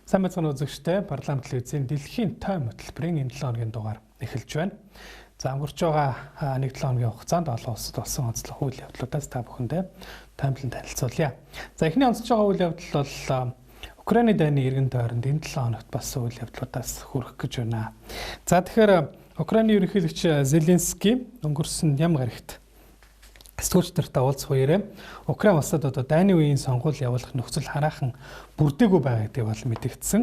Сайн мэцэн үзэгчтэй парламент телевизийн дэлхийн тойм хөтөлбөрийн энэ 7 хоногийн дугаар эхэлж байна. За өнгөрч байгаа 1-7 хоногийн хугацаанд олон улсад болсон онцлог үйл явдлуудаас та бүхэндээ таймлан танилцуулъя. За эхний онцлж байгаа үйл явдал бол Украины дайны эргэн тойронд энэ 7 хоногт болсон үйл явдлуудаас хүрэх гэж байна. За тэгэхээр Украины ерөнхийлөгч Зеленский өнгөрсөн ям гарагт сэтгүүлч нартай уулзах үеэр Украин улсад одоо дайны үеийн сонгуул явуулах нөхцөл хараахан бүрдээгүй байгаа гэдгийг бол мэдэгдсэн.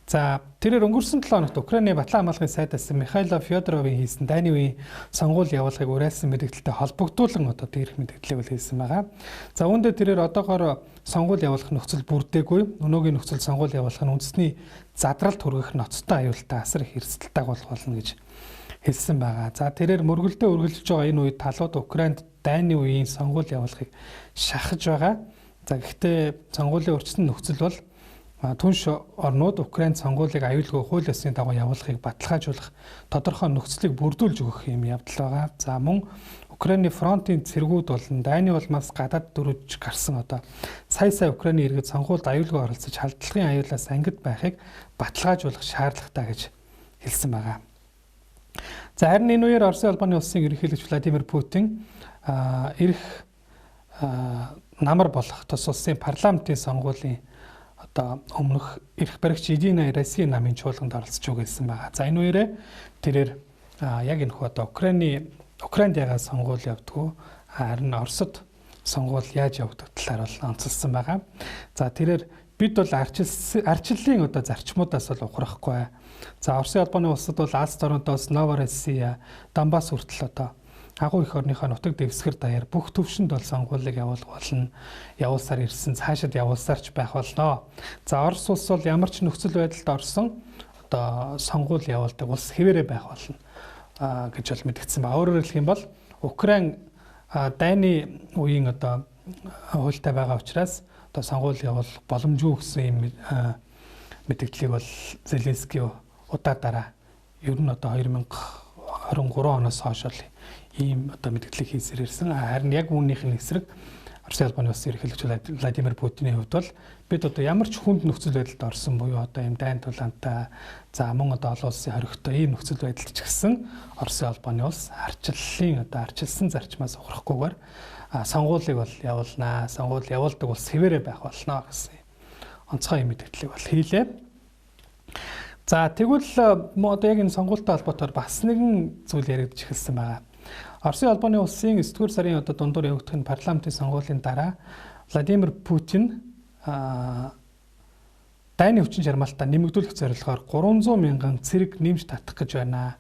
За тэрээр өнгөрсөн 7 хоногт Украины Батлан хамгааллын сайдаас Михаило Фёдоровын хийсэн дайны үеийн сонгуул явуулахыг уриалсан мэдээлэлтэй холбогдуулан одоо дээрх мэдээллийг бол хийсэн байгаа. За үүндээ тэрээр одоогоор сонгуул явуулах нөхцөл бүрдээгүй, өнөөгийн нөхцөл сонгуул явуулах нь үндэсний задралт хүргэх ноцтой аюултай асар их эрсдэлтэй болно гэж хэлсэн байгаа. За тэрээр мөргөлдөө үргэлжлэж байгаа энэ үед талууд Украинд дайны үеийн сонгуул явуулахыг шахаж байгаа. За гэхдээ сонгуулийн өрчсөн нөхцөл бол түнш орнууд Украинд сонгуулийг аюулгүй хууль ёсны дагуу явуулахыг баталгаажуулах тодорхой нөхцөлийг бүрдүүлж өгөх юм явдал байгаа. За мөн Украины фронтын цэргүүд болон дайны улмаас гадаад дөрвж гарсан одоо сая Украины иргэд сонгуульд аюулгүй оролцож халдлагын аюулаас ангид байхыг баталгаажуулах шаардлагатай гэж хэлсэн байгаа. За харин энэ үеэр Оросын албаны улсын ерөнхийлөгч Владимир Путин ирэх намар болох тус улсын парламентын сонгуулийн одоо өмнөх эрх баригч Ирина Российн намын чуулганд оролцож өгсөн байгаа. За энэ үеэрээ тэрээр яг энэ хүү одоо Украинд ягаад сонгуул явдггүй харин Оросд сонгуул яаж явагдах талаар бол онцлсан байгаа. За тэрээр бид бол арчлалын одоо зарчмуудаас бол ухрахгүй. За Оросын албаны улсад бол Аз Торонтоос Новороссия, Донбасс хүртэл одоо агуу их орныхоо нутаг дэвсгэр даяар бүх төвшөнд бол сонгуулийг явуулах болно. Явуулсаар ирсэн цаашид явуулсаарч байх болно. За Орос улс бол ямар ч нөхцөл байдалд орсон одоо сонгуул явуулдаг улс хэвээрээ байх болно гэж бол мэдгдсэн ба. Өөрөөр хэлэх юм бол Украин дайны үеийн одоо хуультай байгаа учраас одоо сонгуул явуулах боломжгүй гэсэн юм мэдээллийг бол Зеленский удаа дараа ер нь одоо 2023 оноос хойш бол ийм одоо мэдээлэл хийсээр ирсэн. Харин яг үүнийх нь эсрэг Оросын албаны улсын ерөнхийлөгч Владимир Путиний хувьд бол бид одоо ямар ч хүнд нөхцөл байдалд орсон буюу одоо ийм дайн тулаантай за мөн одоо олон улсын хоригтой ийм нөхцөл байдалд ч гэсэн Оросын албаны улс арчилсан зарчмаас ухрахгүйгээр сонгуулийг бол явуулнаа. Сонгуул явуулдаг улс хэвээрээ байх болно гэсэн онцгой мэдээллийг бол хийлээ. За тэгвэл одоо яг энэ сонгуультай холбоотойгоор бас нэгэн зүйл яригдж эхэлсэн байгаа. Оросын албаны улсын 9-р сарын одоо дундуур явагдах нь парламентын сонгуулийн дараа Владимир Путин дайны хүчин чармаалтаа нэмэгдүүлэх зорилгоор 300 мянган цэрэг нэмж татах гэж байна.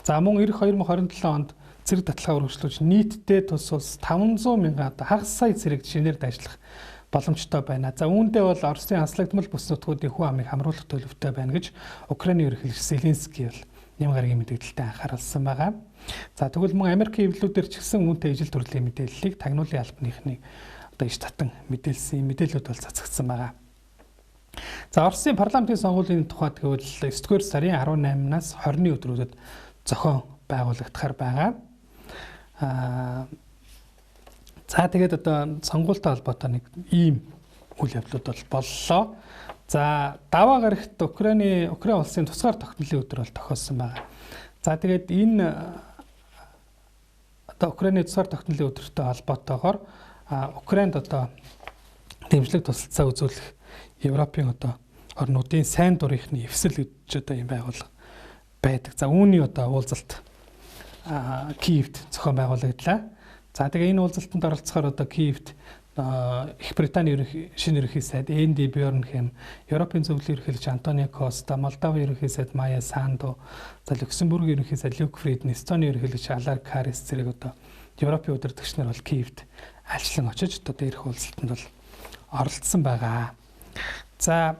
За мөн эх 2027 онд цэрэг таталгаа үргэлжлүүлж нийтдээ тус улс 500 мянган хагас сая цэрэг шинээр дайжлах боломжтой байна. За үүндээ бол Оросын хаслагдмал бүс нутгуудын хүн амыг хамруулах төлөвтэй байна гэж Украины ерөнхийлөгч Зеленский бол нэм гарагийн мэдээлэлтэй анхааруулсан байгаа. За тэгвэл мөн Америкийн эвлэлүүдээр ч гэсэн үүнтэй ижил төрлийн мэдээллийг тагнуулын албаныхны одоо иш татан мэдээллүүд бол цацагдсан байгаа. За Оросын парламентын сонгуулийн тухайд гэвэл 9-р сарын 18-наас 20-ны өдрүүдэд зохион байгуулагдахаар байгаа. За тэгээд одоо сонгуультай холбоотой нэг ийм үйл явдлууд бол боллоо. За даваа гарагт Украин улсын тусгаар тогтнолын өдөр бол тохиолсон байгаа. За тэгээд энэ одоо Украины тусгаар тогтнолын өдөртэй холбоотойгоор Украинд одоо дэмжлэг тусалцаа үзүүлэх Европын одоо орнуудын сайн дурынхны эвсэл гэж одоо юм байгуулга байдаг. За үүний одоо уулзалт Киевд зохион байгуулагдлаа. За тэгээ энэ уулзалтанд оролцохоор одоо Киевд Их Британий шинэ ерөнхий сайд Энди Бёрнхэм, Европын зөвлөлийн ерөнхийлөгч Антонио Коста, Молдовын ерөнхий сайд Майя Санду, за Люксембургийн ерөнхий сайд Люк Фриден, Эстоны ерөнхийлөгч Алар Карис зэрэг одоо Европын удирдагчнаар бол Киевд альчлан очиж одоо дээрх уулзалтанд бол оролцсон байгаа. За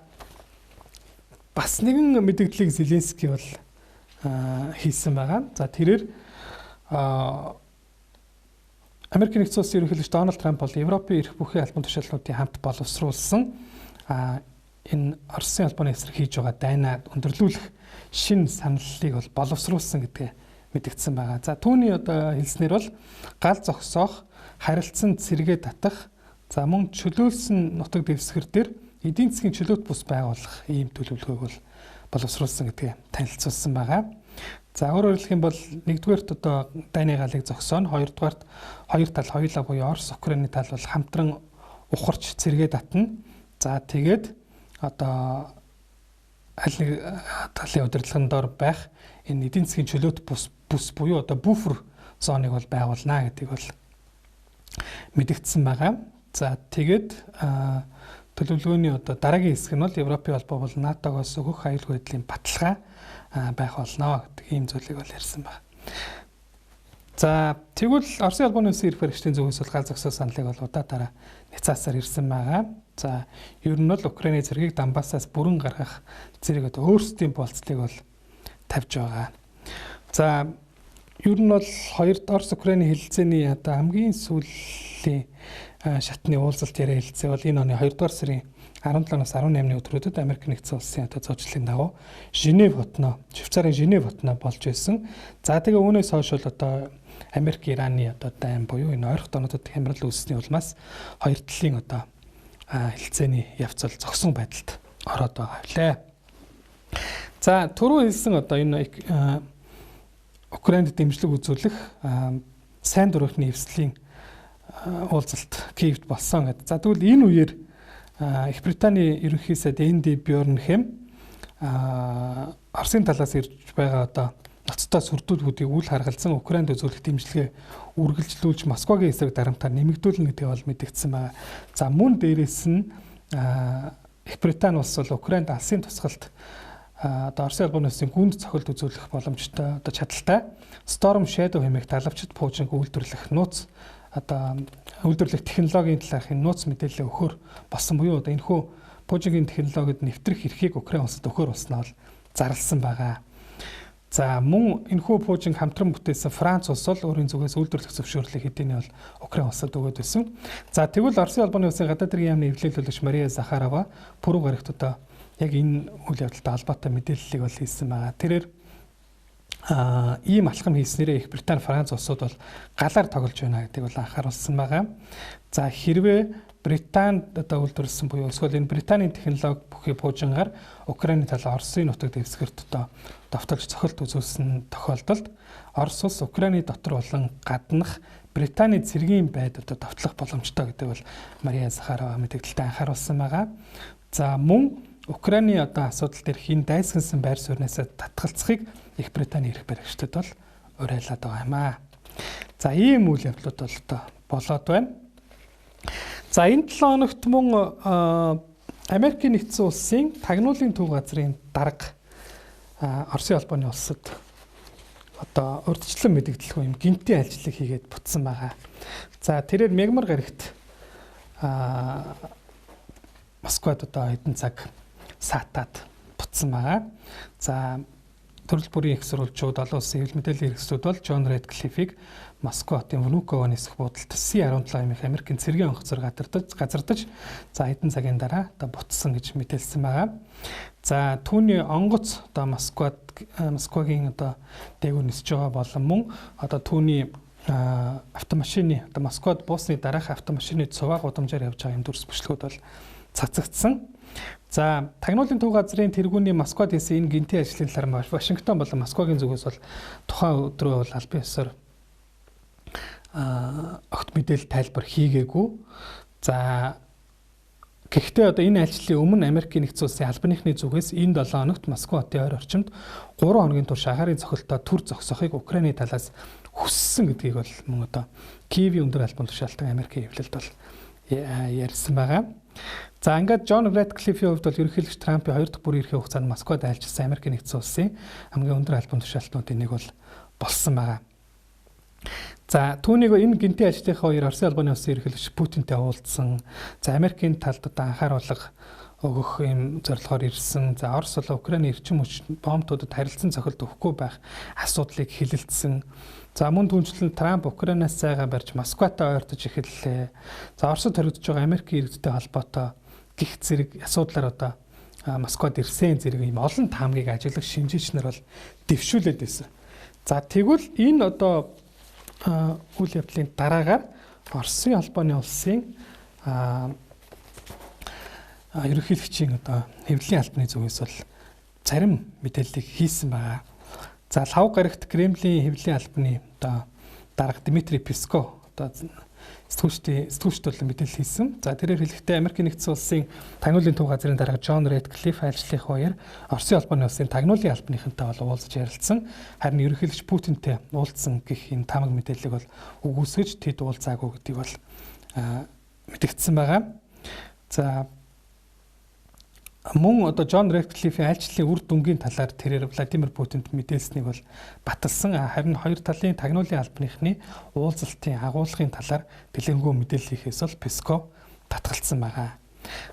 бас нэгэн мэдээллийг Зеленский бол хийсэн байгаа. За тэрээр Америкийн нэгдсэн улсын ерөнхийлөгч Дональд Трамп бол Европын эрх бүхий албан тушаалуудын хамт боловсруулсан энэ Оросын албаны эсрэг хийж байгаа дайнаа өндөрлүүлэх шинэ саналлыг бол боловсруулсан гэдгээ мэдэгдсэн байгаа. За түүний одоо хэлснээр бол гал зогсоох, харилцан цэргээ татах, за мөн чөлөөлсөн нутаг дэвсгэр дээр эдийн засгийн чөлөөт бус байгуулах ийм төлөвлөгөөг бол боловсруулсан гэдгийг танилцуулсан байгаа. За өөрөөр хэлэх юм бол нэгдүгээрт одоо дайны галыг зогсооно, хоёрдугаарт хоёр тал хоёулаа буюу Орос, Украины тал бол хамтран ухарч цэргээ татна. За тэгээд одоо аль нэг талын удирдлагын дор байх энэ эдийн засгийн чөлөөт бус буюу одоо буфер зоныг бол байгуулнаа гэдгийг бол мэдэгдсэн байгаа. За тэгээд төлөвлөгөөний одоо дараагийн хэсэг нь бол Европын холбоо бол НАТОгоос өгөх аюулгүй байдлын баталгаа байх болно гэдэг ийм зүйлийг бол ярьсан байна. За тэгвэл Оросын албаны улсын эрх баригчдын зүгээс бол гал зогсоо саналыг бол удаа няцаасаар ирсэн байгаа. За ер нь бол Украины зэргийг Донбассаас бүрэн гаргах зэрэг одоо өөрсдийн болцлыг бол тавьж байгаа. За ер нь бол Орос Украины хэлэлцээний одоо хамгийн сүүлийн шатны уулзалт яриа хэлэлцээ бол энэ оны 2 дугаар сарын 17-наас 18-ны өдрүүдэд Америк нэгдсэн улсын одоо зочлолын дагуу Швейцарын Женев хотно болж байсан. За тэгээ үүнээс хойш бол одоо Америк Ираны одоо дайн буюу энэ ойрхон донуудад хямрал үүссний улмаас хоёр талын одоо хэлэлцээний явц бол зогсон байдалд ороод байгаа хэлээ. За түрүү хэлсэн одоо энэ Украинд дэмжлэг үзүүлэх сайн дурынхны эвслийн уулзалт Киевд болсон гэдэг. За тэгвэл энэ үеэр Их Британий ерөнхий сайд Энди Бёрнхэм Оросын талаас ирж байгаа одоо ноцтой сүрдүүлгүүдийг үл харгалзан Украинд үзүүлэх дэмжлэгээ үргэлжлүүлж Москвагийн эсрэг дарамтаар нэмэгдүүлнэ гэдгийг бол мэдэгдсэн байна. За мөн дээрээс нь Их Британи улс бол Украинд алсын тусгалт одоо Оросын албаны улсын гүнд цохилт үзүүлэх боломжтой одоо чадaltaй Storm Shadow хэмээх далавчид пуужинг үйлдвэрлэх нууц одоо үйлдвэрлэх технологийн талаарх нууц мэдээлэл өгөхөр болсон буюу одоо энэхүү пуужингийн технологид нэвтрэх эрхийг Украин улсад өгөхөр болсноо бол зарласан байгаа. За мөн энэхүү пуужинг хамтран бүтээсэн Франц улс бол өөрийн зүгээс үйлдвэрлэх зөвшөөрлийг хэдийнэ бол Украин улсад өгөөд байсан. За тэгвэл Оросын албаны улсын гадаад хэргийн яамны эвлэлүүлэгч Мария Захарова пүрэв гарагт одоо яг энэ үйл явдалтай холбоотой мэдээллийг бол хийсэн байгаа. Тэрээр ийм алхам хийснээрээ Их Британи, Франц улсууд бол галаар тоглож байна гэдгийг бол анхааруулсан байгаа. За хэрвээ Британд одоо үйлдвэрлэсэн буюу эсвэл энэ Британийн технологи бүхий пуужингаар Украины талаа Оросын нутаг дэвсгэрт одоо давтагч цохилт үзүүлсэн тохиолдолд Орос улс Украины дотор болон гаднах Британий цэргийн байд одоо давтлах боломжтой гэдэг бол Мария Захарова мэдээлэлтэй анхааруулсан байгаа. За мөн Украины одоо асуудал дээр хин дайсгансан байр сууриас татгалцахыг Их Британий эрх баригчдад бол уриалаад байгаа юм аа. За ийм үйл явдлууд бол одоо болоод байна. За энэ 7 хоногт мөн Америкийн нэгдсэн улсын тагнуулын төв газрын дарга Оросын албаны улсад одоо урьдчилан мэдэгдэлгүй юм гинтийн ажлыг хийгээд бутсан байгаа. За тэрээр мягмар гарагт Москвад одоо хэдэн цаг саатаад бутсан байгаа. За төрөл бүрийн их сурвалжууд, олон улсын хэвлэл мэдээллийн хэрэгслүүд бол Джон Рэдклиффийг Москва хотын Внуково нисэх буудалд C-17 хэмээх Америкийн цэргийн онгоцоор газардаж за хэдэн цагийн дараа одоо бутсан гэж мэдээлсэн байгаа. За түүний онгоц одоо Москвагийн одоо дээгүүр нисэж байгаа болон мөн одоо түүний автомашины одоо Москвад буусны дараах автомашины цуваа гудамжаар явж байгаа юм дүрс бүшлгүүд бол цацагдсан. За тагнуулын төв газрын тэргүүний Москвад хийсэн энэ гинтийн ажлын талаар Вашингтон болон Москвагийн зүгээс бол тухайн өдрөө бол албан ёсоор огт мэдээлэл тайлбар хийгээгүй. За гэхдээ одоо энэ ажлын өмнө Америкийн нэгдсэн улсын албаныхны зүгээс энэ 7 хоногт Москва хотын ойр орчимд 3 хоногийн турш агаарын цохилтоо төр зогсохыг Украины талаас хүссэн гэдгийг бол мөн одоо Киевийн өндөр албан тушаалтан Америкийн эвлэлд бол ярьсан байгаа. За ингээд Джон Рэдклиффийн хувьд бол ерөнхийлөгч Трампын 2 дахь бүрийн эрхийн хугацаанд Москвад айлчилсан Америкийн нэгдсэн улсын хамгийн өндөр албан тушаалтнуудын нэг бол болсон байгаа. За түүнийг энэ гинтийн ажлынхаа хоёр Оросын албаны улсын ерөнхийлөгч Путинтэй уулзсан. За Америкийн талд одоо анхааруулга өгөх юм зорилгоор ирсэн. За Орос бол Украины эрчим хүч бомбуудад харилцан цохилт өгөхгүй байх асуудлыг хилэлцсэн. За мөн түнчлэн Трамп Украинаас цайгаа барьж Москватай ойртож эхэллээ. За Оросд хоригдож байгаа Америкийн иргэдтэй холбоотой гих зэрэг асуудлаар одоо Москвад ирсэн зэрэг юм олон таамгийг ажиглах шинжээчнэр бол дэвшүүлээд байсан. За тэгвэл энэ одоо үйл явдлын дараагаар Оросын албаны улсын ерөнхийлөгчийн одоо хэвлэлийн албаны зүгээс бол зарим мэдээллийг хийсэн байгаа. За лав гарагт Кремлийн хэвлэлийн албаны одоо дарга Дмитрий Песков одоо сэтгүүлчд бол мэдээлэл хийсэн. За тэрээр хэлэхдээ Америкийн нэгдсэн улсын тагнуулын төв газрын дарга Джон Рэдклифф ажлынх хоёр Оросын албаны улсын тагнуулын албаныхантай бол уулзаж ярилцсан. Харин ерөнхийлөгч Путинтэй уулзсан гэх энэ тамга мэдээллийг бол үгүйсгэж тэд уулзаагүй гэдгийг бол мэдэгдсэн байгаа. За мөн одоо Джон Рэдклиффийн айлчлалын үр дүнгийн талаар тэрээр Владимир Путинд мэдээлсэнийг бол баталсан. Харин хоёр талын тагнуулын албаныхны уулзалтын агуулгын талаар дэлгэрэнгүй мэдээлэл хийхээс бол Песков татгалцсан байгаа.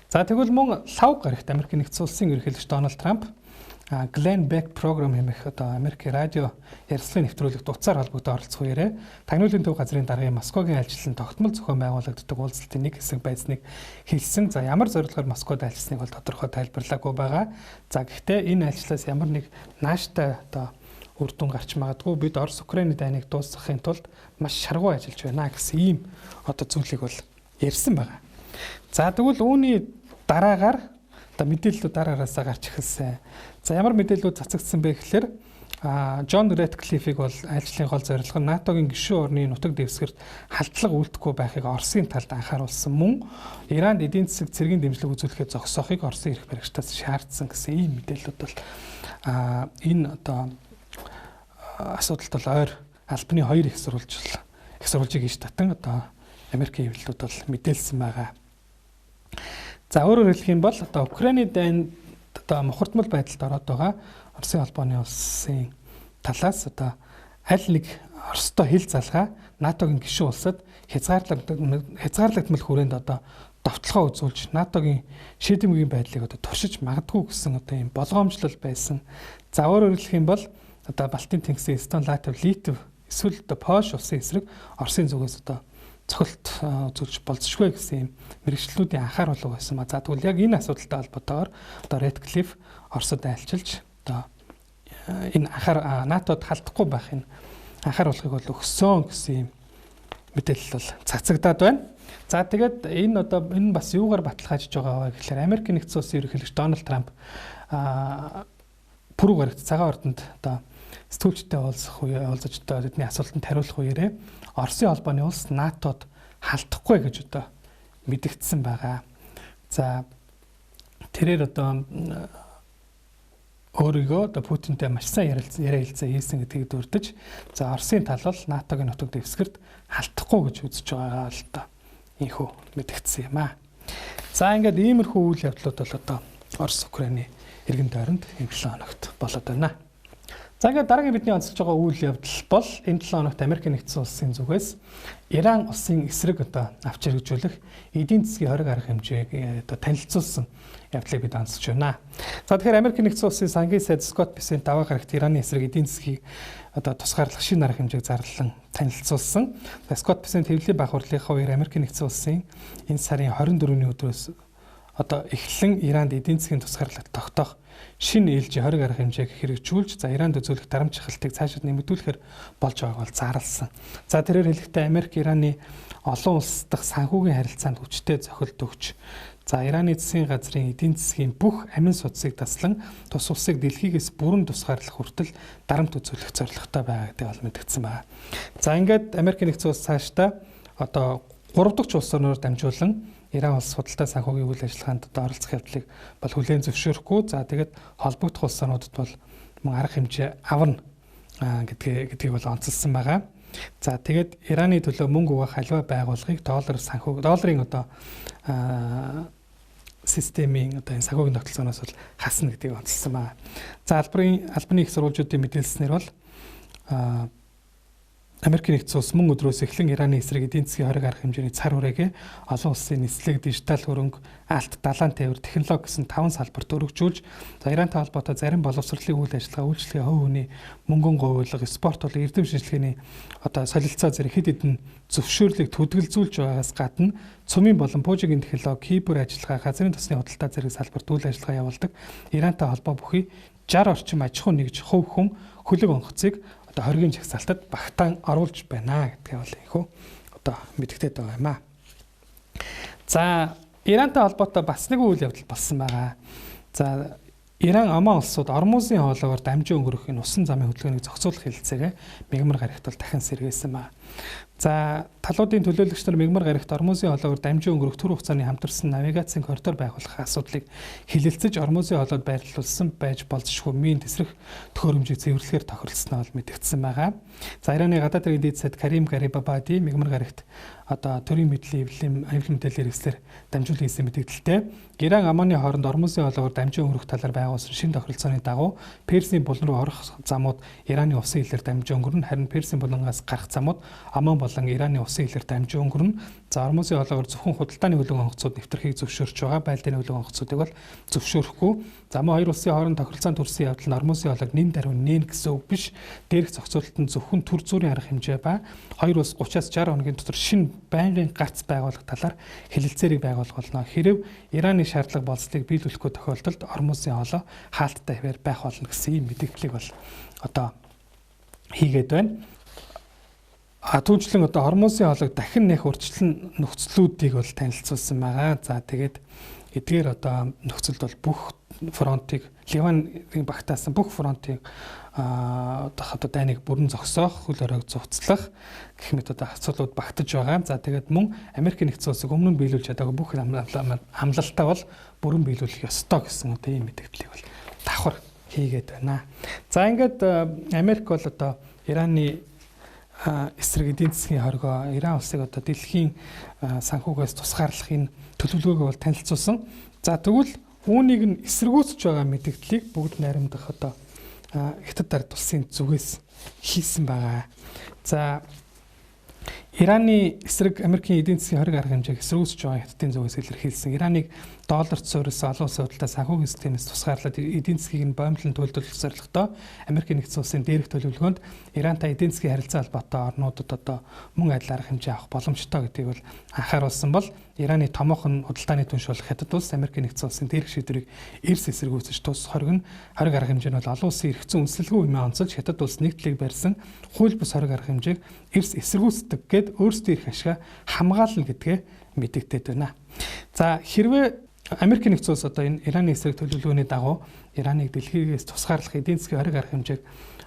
За тэгвэл мөн лав гарагт Америкийн нэгдсэн улсын ерөнхийлөгч Дональд Трамп Glenn Beck програм хэмээх одоо Америкийн радио ярилцлагын нэвтрүүлэгт утсаар холбогдсон оролцох үеэрээ тагнуулын төв газрын даргын Москвагийн ажилчлан тогтмол зохион байгуулагддаг уулзалтын нэг хэсэг байсныг хэлсэн. За ямар зорилгоор Москвад альчсныг бол тодорхой тайлбарлаагүй байгаа. За гэхдээ энэ альчлаас ямар нэг нааштай одоо үр дүн гарч магадгүй бид Орос Украины дайныг дуусгахын тулд маш шаргуу ажиллаж байна гэсэн ийм одоо зүйлийг бол ярьсан байгаа. За тэгвэл үүний дараагаар одоо мэдээллүүд дараагаасаа гарч эхэлсэн. За ямар мэдээллүүд цацагдсан бэ гэхээр Джон Рэдклиффийг бол ажлын гол зорилго нь НАТОгийн гишүүн орны нутаг дэвсгэрт халдлага үлдэхгүй байхыг Оросын талд анхааруулсан мөн Иранд эдийн засаг цэргийн дэмжлэг үзүүлэхэд зогсоохыг Оросын эрх баригчдаас шаардсан гэсэн ийм мэдээллүүд бол энэ одоо асуудалд бол ойр албаны хоёр их сурвалжийг иш татан одоо Америкийн хэвлэлүүд бол мэдээлсэн байгаа. За өөрөөр хэлэх юм бол одоо Украины дайнд одоо мухардмал байдалд ороод байгаа Оросын албаны улсын талаас одоо аль нэг Оростой хил залгаа НАТОгийн гишүүн улсад хязгаарлагдмал хүрээнд одоо довтлогоо үзүүлж НАТОгийн шийдэмгийн байдлыг одоо туршиж магадгүй гэсэн одоо ийм болгоомжлол байсан. За өөрөөр хэлэх юм бол одоо Балтийн тэнгисийн Эстон, Латви, Литв эсвэл одоо Польш улсын эсрэг Оросын зүгээс одоо цохилт үзүүлж болзошгүй гэсэн юм мэргэжлүүдийн анхааруулга байсан. За тэгвэл яг энэ асуудалтай холбоотойгоор одоо Рэдклифф Оросод айлчилж одоо энэ НАТОд халдахгүй байхын анхааруулгыг бол өгсөн гэсэн юм мэдээлэл бол цацагдаад байна. За тэгээд энэ бас юугаар баталгаажж байгаа вэ гэхээр Америкийн нэгдсэн улсын ерөнхийлөгч Дональд Трамп пүрэв гарагт цагаан ордонд одоо сэтгүүлчтэй уулзаж одоо тэдний асуултанд хариулах үеэрээ Оросын холбооны улс НАТОд халдахгүй гэж одоо мэдэгдсэн байгаа. За тэрээр одоо өөрийгөө одоо Путинтэй маш сайн яриа хэлцээ хийсэн гэдгийг дурдж за Оросын тал бол НАТОгийн нутаг дэвсгэрт халдахгүй гэж үзэж байгаагаа л одоо ийхүү мэдэгдсэн юм аа. За ингээд иймэрхүү үйл явдлууд бол одоо Орос Украины эргэн тойронд энэ 7 хоногт болоод байна. За ингээд дараагийн бидний онцолж байгаа үйл явдал бол энэ 7 хоногт Америкийн нэгдсэн улсын зүгээс Иран улсын эсрэг одоо авч хэрэгжүүлэх эдийн засгийн хориг арга хэмжээг одоо танилцуулсан явдлыг бид онцолж байна. За тэгэхээр Америкийн нэгдсэн улсын сангийн сайд Скотт Бессент даваа гарагт Ираны эсрэг эдийн засгийг одоо тусгаарлах шинэ арга хэмжээг зарлан танилцуулсан. Скотт Бессент хэвлэлийн баг хурлынхаа үеэр Америкийн нэгдсэн улсын энэ сарын 24-ний өдрөөс одоо эхлэн Иранд эдийн засгийн тусгаарлалт тогтоох шинэ ээлжийн хориг арга хэмжээг хэрэгжүүлж за Иранд үзүүлэх дарамт шахалтыг цаашид нэмэгдүүлэхээр болж байгааг бол зарласан. За тэрээр хэлэхдээ Америк Ираны олон улс дахь санхүүгийн харилцаанд хүчтэй зохилт өгч за Ираны засгийн газрын эдийн засгийн бүх амин судсыг таслан тус улсыг дэлхийгээс бүрэн тусгаарлах хүртэл дарамт үзүүлэх зорилготой байгаа гэдэг бол мэдгдсэн байна. За ингээд Америкийн нэгдсэн улс цаашдаа одоо 3 дахь улс орноор дамжуулан Иран улс худалдаа санхүүгийн үйл ажиллагаанд оролцох явдлыг бол хүлээн зөвшөөрөхгүй. За тэгээд холбогдох улс орнуудад бол мөн арга хэмжээ авна гэдгийг бол онцлсан байгаа. За тэгээд Ираны төлөө мөнгө угаах аливаа байгууллагыг долларын одоо системийн одоо энэ санхүүгийн тогтолцооноос бол хасна гэдгийг онцлсан байна. За албаны их сурвалжуудын мэдээлснээр бол Америкийн нэгдсэн улс мөн өдрөөс эхлэн Ираны эсрэг эдийн засгийн хориг арга хэмжээний цар хүрээгээ олон улсын нислэг, дижитал хөрөнгө, алт, далайн тээвэр, технологи гэсэн 5 салбарт өргөжүүлж, за Ирантай холбоотой зарим боловсролын үйл ажиллагаа, үйлчлэгийн хувь хүний мөнгөн гуйлга, спорт болон эрдэм шинжилгээний одоо солилцоо зэрэг хэд хэдэн зөвшөөрлийг төдөлзүүлж байгаагаас гадна цөмийн болон пуужигийн технологи, кибер ажиллагаа, газрын тосны худалдаа зэрэг салбарт үйл ажиллагаа явуулдаг Ирантай холбоо бүхий 60 орчим аж ахуй нэгж хувь хүн хөлөг онгоцыг одоо хоргийн жагсаалтад багтаан оруулж байна гэдгээ бол ийхүү одоо мэдэгдээд байгаа юм аа. За Ирантай холбоотой бас нэг үйл явдал болсон байгаа. За Иран Оман улсууд Ормузын хоолойгоор дамжин өнгөрөх энэ усан замын хөдөлгөөнийг зохицуулах хэлэлцээгээ мигмар гарагт бол дахин сэргээсэн байна. За талуудын төлөөлөгч нар мигмар гарагт Ормузын хоолойгоор дамжин өнгөрөх түр хугацааны хамтарсан навигацийн коридор байгуулах асуудлыг хэлэлцэж Ормузын хоолойд байрлуулсан байж болзошгүй мин тесрэх төхөөрөмжийг цэвэрлэхээр тохиролцсноо бол мэдэгдсэн байгаа. За Ираны гадаад хэргийн дэд сайд Карим Гарибабади мигмар гарагт одоо төрийн мэдлийн аюулгүй мэдээлэл хэрэгслэр дамжуулан хийсэн мэдээлэлтэй Иран Оманы хооронд Ормузын хоолойгоор дамжин өнгөрөх талаар байгуулсан шинэ тохиролцооны дагуу Персийн булан руу орох замууд Ираны усан хилээр дамжин өнгөрнө, харин Персийн булангаас гарах замууд Оман болон Ираны усан хилээр дамжин өнгөрнө. За Ормузын хоолойгоор зөвхөн худалдааны хөлөг онгоцууд нэвтрхийг зөвшөөрч байгаа, байлдааны хөлөг онгоцуудыг бол зөвшөөрөхгүй. За мөн хоёр улсын хооронд тохиролцоон төрсөн явдал нь Ормузын хоолойг нэн даруй нээн гэсэн үг биш. Дээрх зохицуулалт нь зөвхөн төр зүрийн арга хэмжээ ба хоёр улс 30-аас 60 хоногийн дотор шинэ байнгын гарц байгуулах талаар хэлэлцээрийг байгуулах болно. Хэрэв Ираны шаардлага болцлыг биелүүлэхгүй тохиолдолд Ормузын хоолой хаалттай хэвээр байх болно гэсэн ийм мэдээллийг бол одоо хийгээд байна. Түүнчлэн одоо Ормузын хоолойг дахин нэх урьдчилан нөхцлүүдийг бол танилцуулсан байгаа. За тэгээд эдгээр одоо нөхцөлд бол бүх фронтыг Ливанын багтаасан бүх фронтыг одоо дайныг бүрэн зогсоох, хөл хоройг зуцлах гэх мэт одоо асуудлууд багтаж байгаа. За тэгээд мөн Америк нэгдсэн улсыг өмнө нь биелүүлж чадаагүй бүх амлалтаа бол бүрэн биелүүлэх ёстой гэсэн одоо ийм мэдээллийг бол давхар хийгээд байна. За ингээд Америк бол одоо Ираны эсрэг эдийн засгийн хоригоо Иран улсыг одоо дэлхийн санхугаас тусгаарлахын төлөвлөгөөг бол танилцуулсан. За тэгвэл үүнийг нь эсэргүүцэж байгаа мэдээллийг бүгд найрамдах одоо Хятад ард улсын зүгээс хийсэн байгаа. За Ираны эсрэг Америкийн эдийн засгийн хориг арга хэмжээг эсэргүүцэж байгаа Хятадын зүгээс илэрхийлсэн. Ираныг долларт суурилсан олон улсын худалдаа санхүүгийн системээс тусгаарлаад эдийн засгийг нь боомлон төлөвлөх зорилготой Америк нэгдсэн улсын дээрх төлөвлөгөөнд Ирантай эдийн засгийн харилцаа холбоотой орнуудад одоо мөн адил арга хэмжээ авах боломжтой гэдгийг бол анхааруулсан бол Ираны томоохон худалдааны түнш болох Хятад улс Америк нэгдсэн улсын дээрх шийдвэрийг эрс эсэргүүцэж тус хориг арга хэмжээ нь бол олон улсын эрхцэн үндэслэлгүй хэмээн онцолж Хятад улс нэгдлийг барьсан хууль бус хориг арга хэмжээг эрс эсэргүүцдэг гэд өөрсдийн эрх ашгаа хамгаална гэдгээ мэдэгдээд байна. За хэрвээ Америк нэгдсэн улс одоо энэ Ираны эсрэг төлөвлөгөөний дагуу Ираныг дэлхийгээс тусгаарлах эдийн засгийн хориг арга хэмжээг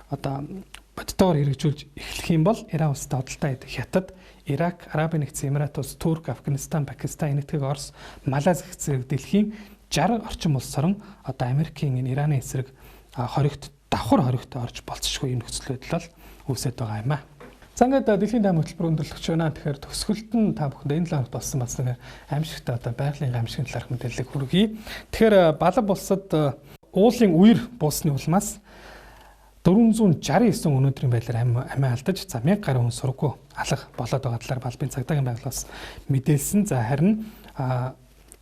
одоо бодтойгоор хэрэгжүүлж эхлэх юм бол Иран улстай худалдаа хийх Хятад, Ирак, Арабын нэгдсэн Эмират улс, Турк, Афганистан, Пакистан, Энэтхэг, Орос, Малайз гэх зэрэг дэлхийн 60 орчим улс орон одоо Америкийн энэ Ираны эсрэг хоригт давхар хоригт орж болцсохгүй юм нөхцөл байдал бол үүсэж байгаа юм аа. За ингээд дэлхийн даамын хөтөлбөр өндөрлөгч байна. Тэгэхээр төгсгөлт нь та бүхэнд энэ талаар болсон бас нэг аимшигтай одоо байгалийн аимшигын талаарх мэдээллийг хүргэе. Тэгэхээр Балб улсад уулын үер буусны улмаас 469 өнөөдрийн байдлаар амиа алдаж 1000 гаруй хүн сургуу алга болоод байгаа талаар Балбын цагдаагийн байгууллагаас мэдээлсэн. За харин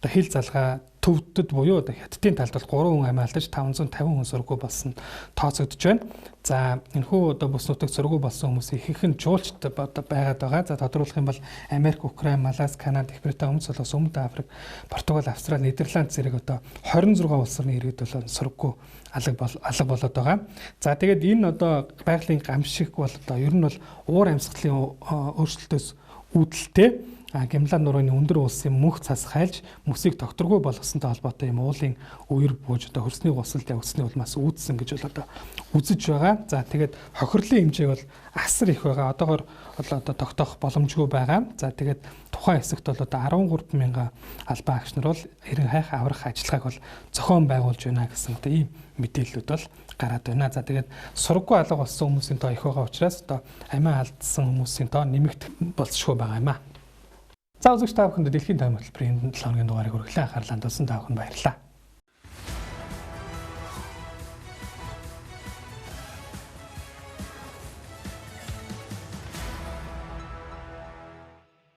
хил залгаа төвдөд буюу Хятадын талд бол 3 хүн амиа алдаж 550 хүн сургуу болсон тооцогдож байна. За энэхүү одоо бүс нутагт сургуу болсон хүмүүсийн ихэнх нь жуулчд байгаад байгаа. За тодруулах юм бол Америк, Украин, Малайз, Канада, Их Британь, Өмнөд Солонгос, Өмнөд Африк, Португал, Австрали, Нидерланд зэрэг одоо 26 улс орны иргэд бол сургуу алга болоод байгаа. За тэгээд энэ одоо байгалийн гамшиг бол одоо ер нь бол уур амьсгалын өөрчлөлтөөс үүдэлтэй Гимлан нурууны өндөр улсын мөнх цас хайлж мөсийг тогтворгүй болгосонтой холбоотой юм уулын үер бууж одоо хөрсний гусалд явагдсны улмаас үүдсэн гэж бол одоо үзэж байгаа. За тэгээд хохирлын хэмжээ бол асар их байгаа. Одоогоор бол одоо тогтоох боломжгүй байгаа. За тэгээд тухайн хэсэгт бол одоо 13 мянган албан агч нар бол эрен хайх аврах ажиллагааг бол зохион байгуулж байна гэсэн одоо ийм мэдээллүүд бол гараад байна. За тэгээд сургуу алга болсон хүмүүсийн тоо их байгаа учраас одоо амиа алдсан хүмүүсийн тоо нэмэгдэх болцсохгүй байгаа юм аа. За үзэгч та бүхэнд дэлхийн даамын хөтөлбөрийн 7 хоногийн дугаарыг хүргэлээ анхаарлаа хандуулсан та бүхэнд баярлалаа.